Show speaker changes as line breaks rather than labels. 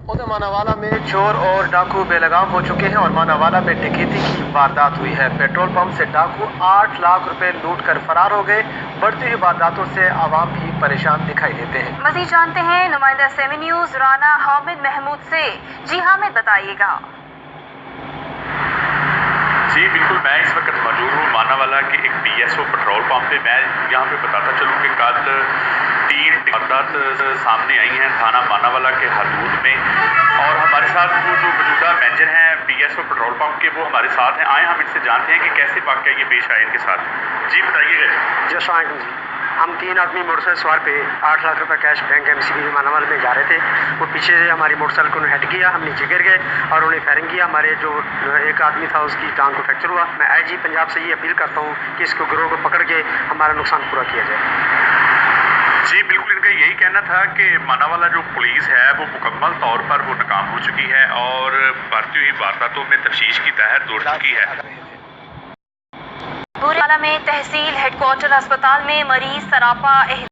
उधर मानावाला में चोर और डाकू बेलगाम हो चुके हैं और मानावाला में डकैती की वारदात हुई है। पेट्रोल पंप से डाकू 8 लाख रुपए लूट कर फरार हो गए। बढ़ती हुई वारदातों से आवाम भी परेशान दिखाई देते हैं।
मज़ीद जानते हैं नुमाइंदा सेमी न्यूज राना हामिद महमूद से। जी हामिद, बताइएगा।
जी बिल्कुल, मैं इस वक्त मौजूद हूँ मानावाला के एक PSO पेट्रोल पंप पे। मैं यहाँ पे बताता चलूँ कि कल 3 वारदात सामने आई हैं थाना मानावाला के हदूद में, और हमारे साथ वो जो मौजूदा मैनेजर हैं PSO पेट्रोल पंप के, वो हमारे साथ हैं। आए हम इनसे जानते हैं कि कैसे वाक़या ये पेश आए इनके साथ। जी बताइएगा।
जी, हम 3 आदमी मोटरसाइकिल सवार पे 8 लाख रुपए कैश बैंक MCB मानावाल में जा रहे थे। वो पीछे से हमारी मोटरसाइकिल को हिट किया, हम नीचे गिर गए और उन्हें फायरिंग किया। हमारे जो एक आदमी था उसकी टांग को फ्रैक्चर हुआ। मैं IG पंजाब से ये अपील करता हूँ कि इसको गिरोह को पकड़ के हमारा नुकसान पूरा किया जाए।
जी बिल्कुल, इनका यही कहना था कि मानावाला जो पुलिस है वो मुकम्मल तौर पर वो नाकाम हो चुकी है और बढ़ती हुई वारदातों में तफ्तीश की तहर दौड़ चुकी है।
मानावाला में तहसील हेडक्वार्टर अस्पताल में मरीज सरापा